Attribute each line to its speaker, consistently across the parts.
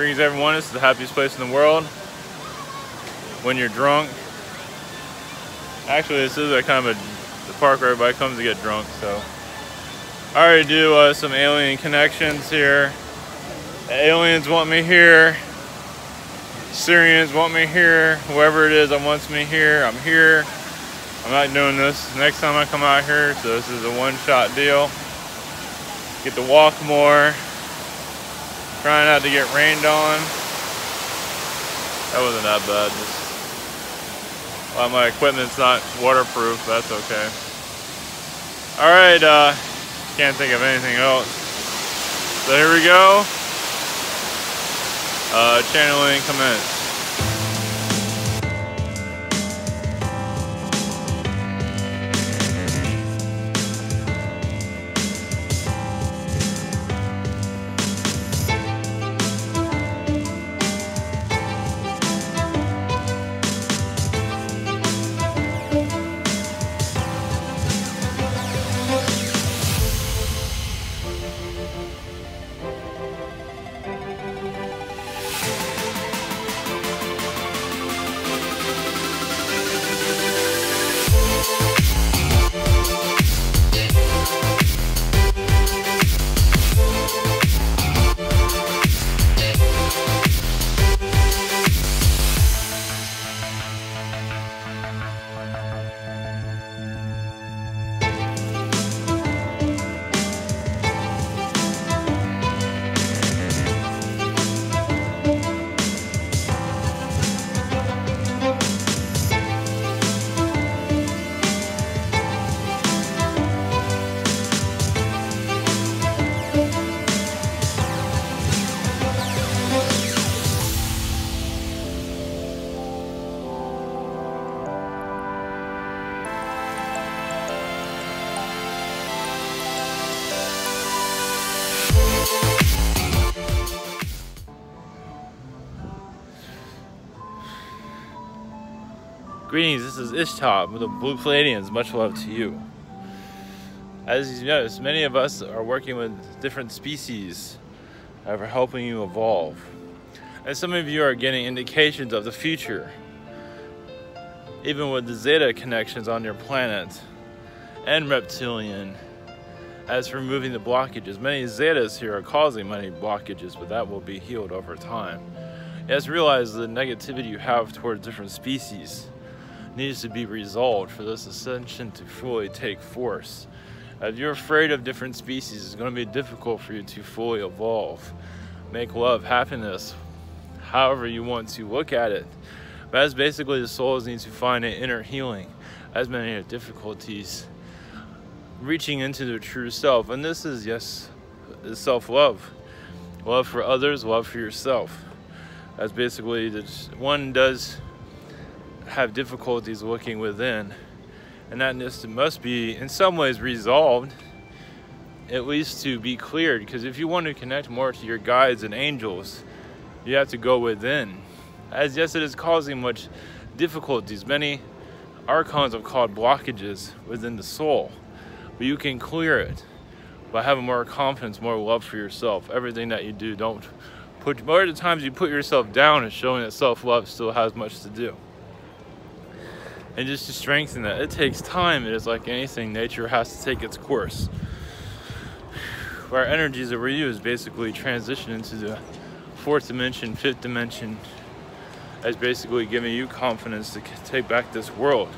Speaker 1: Greetings everyone, this is the happiest place in the world when you're drunk. Actually, this is a kind of the park where everybody comes to get drunk, so. I already do some alien connections here. The aliens want me here. Syrians want me here. Whoever it is that wants me here, I'm here. I'm not doing this next time I come out here, so this is a one-shot deal. Get to walk more. Trying not to get rained on. That wasn't that bad. Just, well, my equipment's not waterproof, but that's okay. Alright, can't think of anything else. So here we go. Channeling commence. Greetings, this is Ishtar with the Blue Pleiadians. Much love to you. As you notice, many of us are working with different species that are helping you evolve. And some of you are getting indications of the future. Even with the Zeta connections on your planet and Reptilian, as for removing the blockages. Many Zetas here are causing many blockages, but that will be healed over time. You have to realize the negativity you have towards different species needs to be resolved for this ascension to fully take force. If you're afraid of different species, it's going to be difficult for you to fully evolve. Make love, happiness, however you want to look at it. But that's basically the souls need to find an inner healing, as many have difficulties reaching into their true self. And this is, yes, is self-love. Love for others, love for yourself. That's basically, one does have difficulties looking within, and that must be in some ways resolved, at least to be cleared, because if you want to connect more to your guides and angels, you have to go within. As yes, it is causing much difficulties. Many archons have called blockages within the soul, but you can clear it by having more confidence, more love for yourself. Everything that you do, don't put, more of the times you put yourself down, is showing that self-love still has much to do. And just to strengthen that, it takes time. It is like anything, nature has to take its course. Our energies that we use basically transition into the fourth dimension, fifth dimension, as basically giving you confidence to take back this world.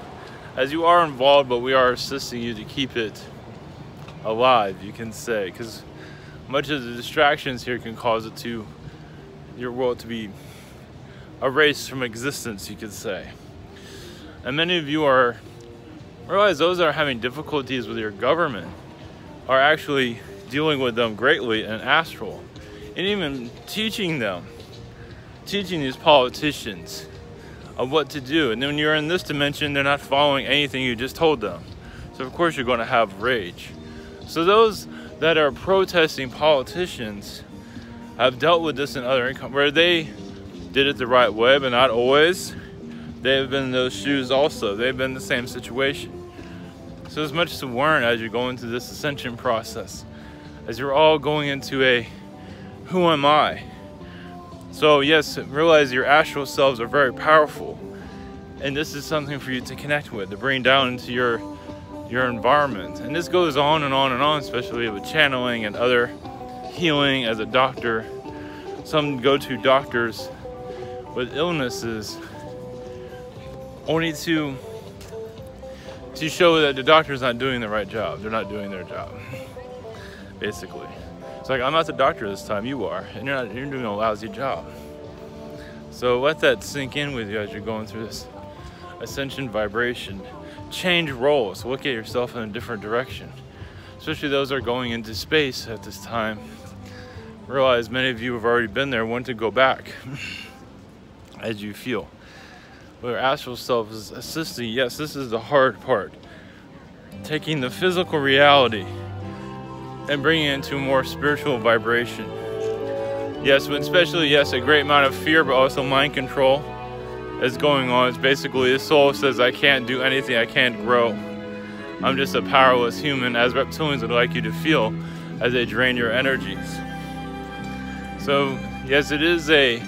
Speaker 1: As you are involved, but we are assisting you to keep it alive, you can say, because much of the distractions here can cause it to, your world to be erased from existence, you could say. And many of you are, realize those that are having difficulties with your government are actually dealing with them greatly in astral. And even teaching these politicians of what to do. And then when you're in this dimension, they're not following anything you just told them. So of course you're going to have rage. So those that are protesting politicians have dealt with this in other income, where they did it the right way, but not always. They've been in those shoes also. They've been in the same situation. So there's much to learn as you go into this ascension process. As you're all going into a, who am I? So yes, realize your astral selves are very powerful. And this is something for you to connect with, to bring down into your environment. And this goes on and on and on, especially with channeling and other healing as a doctor. Some go-to doctors with illnesses only to show that the doctor's not doing the right job. They're not doing their job, basically. It's like, I'm not the doctor this time, you are, and you're doing a lousy job. So let that sink in with you as you're going through this ascension vibration. Change roles, look at yourself in a different direction. Especially those that are going into space at this time. Realize many of you have already been there, want to go back as you feel. But your astral self is assisting. Yes, this is the hard part. Taking the physical reality and bringing it into a more spiritual vibration. Yes, but especially, yes, a great amount of fear, but also mind control is going on. It's basically the soul says, I can't do anything, I can't grow. I'm just a powerless human, as reptilians would like you to feel as they drain your energies. So, yes, it is a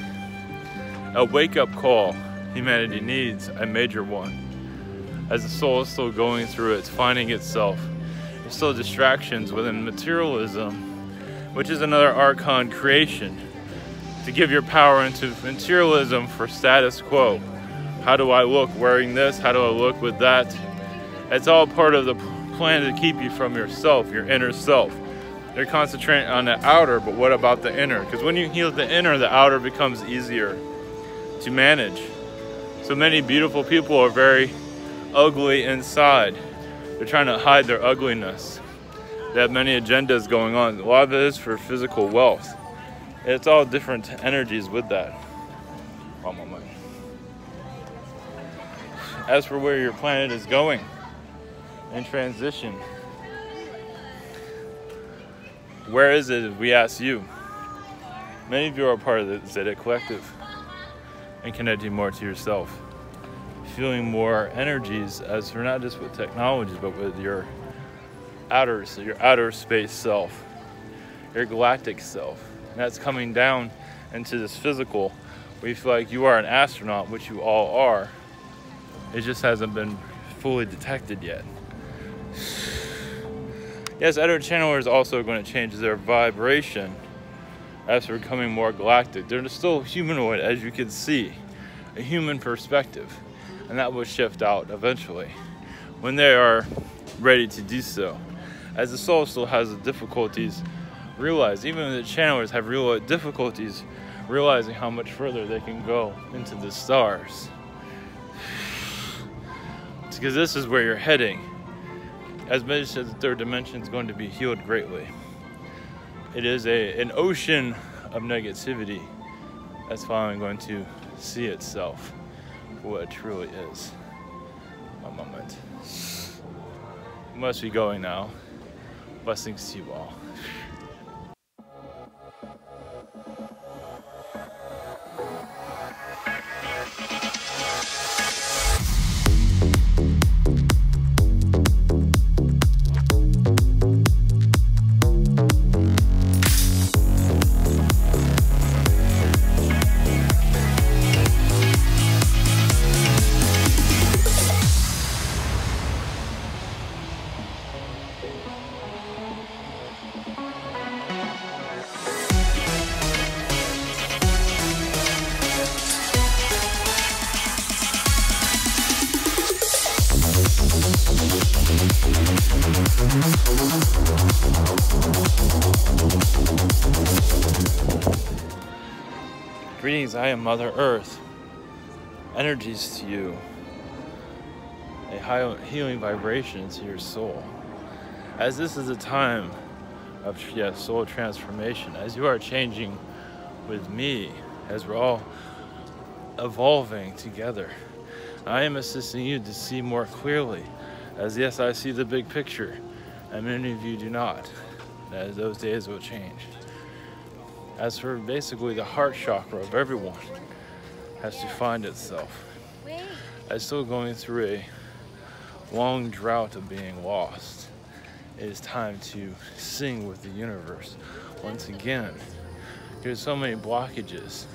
Speaker 1: wake-up call humanity needs, a major one. As the soul is still going through it, it's finding itself. There's still distractions within materialism, which is another archon creation. To give your power into materialism for status quo. How do I look wearing this? How do I look with that? It's all part of the plan to keep you from yourself, your inner self. They're concentrating on the outer, but what about the inner? Because when you heal the inner, the outer becomes easier to manage. So many beautiful people are very ugly inside. They're trying to hide their ugliness. They have many agendas going on. A lot of it is for physical wealth. It's all different energies with that. One moment. As for where your planet is going in transition, where is it if we ask you? Many of you are part of the Zeta Collective and connecting more to yourself. Feeling more energies as for not just with technologies, but with your outer space self, your galactic self. And that's coming down into this physical where you feel like you are an astronaut, which you all are. It just hasn't been fully detected yet. Yes, other channelers also are going to change their vibration as they're becoming more galactic. They're still humanoid, as you can see, a human perspective. And that will shift out eventually when they are ready to do so. As the soul still has the difficulties, realize even the channelers have real difficulties realizing how much further they can go into the stars. It's because this is where you're heading. As Midge says, the third dimension is going to be healed greatly. It is an ocean of negativity that's finally going to see itself for what it truly is. One moment. We must be going now. Blessings to you all. Greetings, I am Mother Earth. Energies to you. A high healing vibration to your soul. As this is a time of soul transformation, as you are changing with me, as we're all evolving together, I am assisting you to see more clearly. As yes, I see the big picture, and many of you do not. As those days will change. As for basically the heart chakra of everyone has to find itself. As still going through a long drought of being lost, it is time to sing with the universe once again. There's so many blockages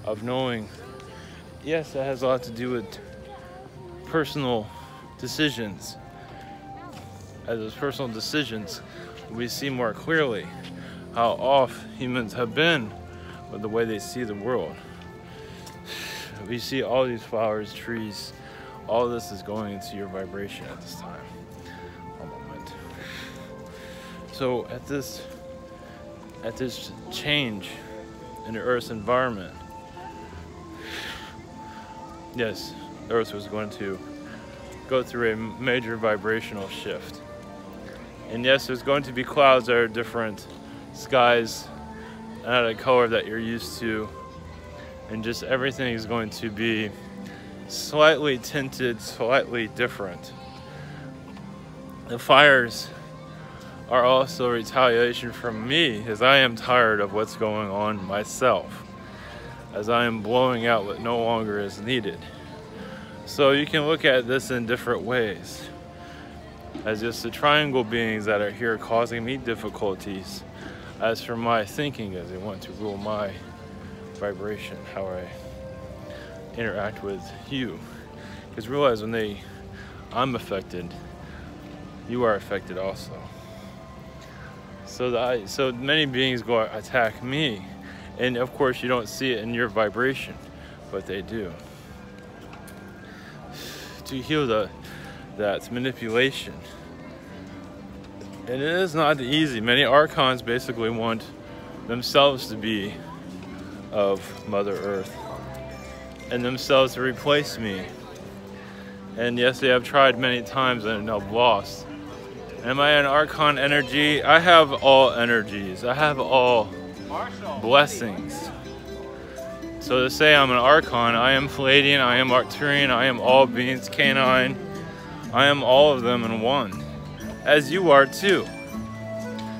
Speaker 1: of knowing, yes, that has a lot to do with personal decisions. As those personal decisions, we see more clearly how off humans have been with the way they see the world. We see all these flowers, trees, all this is going into your vibration at this time. One moment. So at this change in the Earth's environment, yes, the Earth was going to go through a major vibrational shift. And yes, there's going to be clouds that are different, skies not a color that you're used to, and just everything is going to be slightly tinted, slightly different. The fires are also retaliation from me, as I am tired of what's going on myself, as I am blowing out what no longer is needed. So you can look at this in different ways, as just the triangle beings that are here causing me difficulties, as for my thinking, as they want to rule my vibration, how I interact with you. Because realize when I'm affected, you are affected also. So many beings go attack me, and of course you don't see it in your vibration, but they do. To heal that manipulation. And it is not easy. Many archons basically want themselves to be of Mother Earth and themselves to replace me. And yes, they have tried many times and have lost. Am I an archon energy? I have all energies. I have all blessings. So to say I'm an archon, I am Pleiadian, I am Arcturian, I am all beings canine. I am all of them in one, as you are too.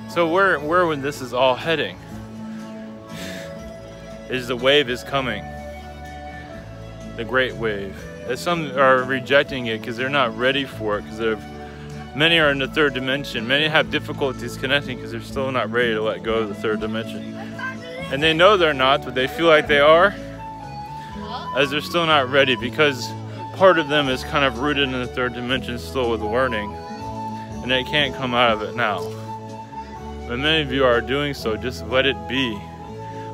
Speaker 1: So where when this is all heading is the wave is coming, the great wave. As some are rejecting it because they're not ready for it, because many are in the third dimension. Many have difficulties connecting because they're still not ready to let go of the third dimension. And they know they're not, but they feel like they are, as they're still not ready, because part of them is kind of rooted in the third dimension still with learning, and they can't come out of it now. But many of you are doing so. Just let it be.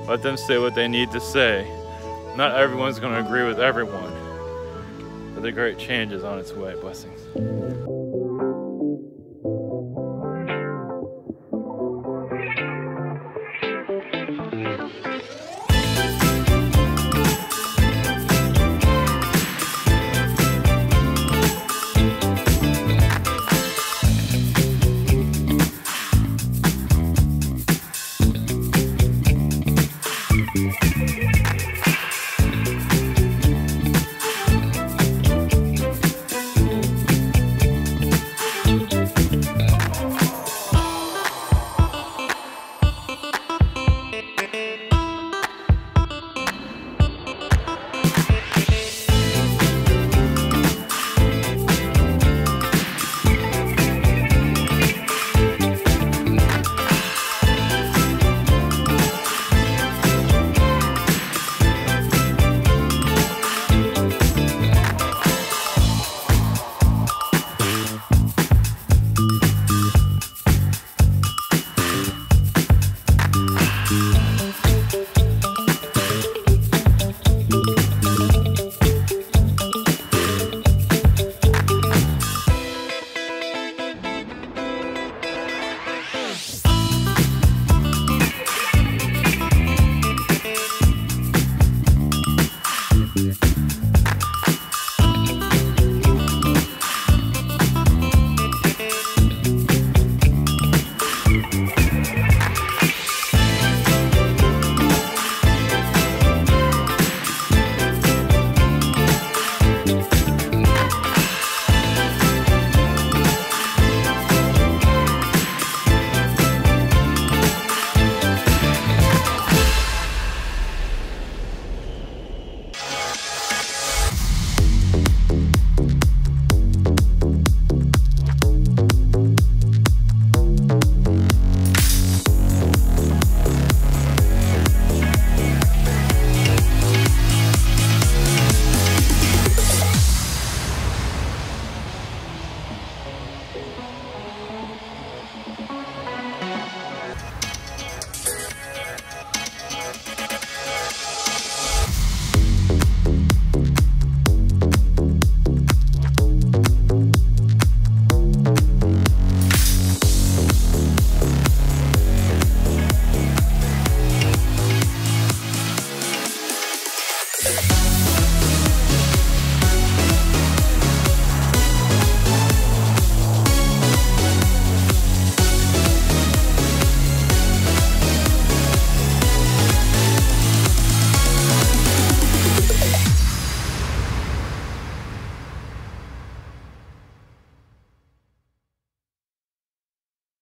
Speaker 1: Let them say what they need to say. Not everyone's going to agree with everyone, but the great change is on its way. Blessings.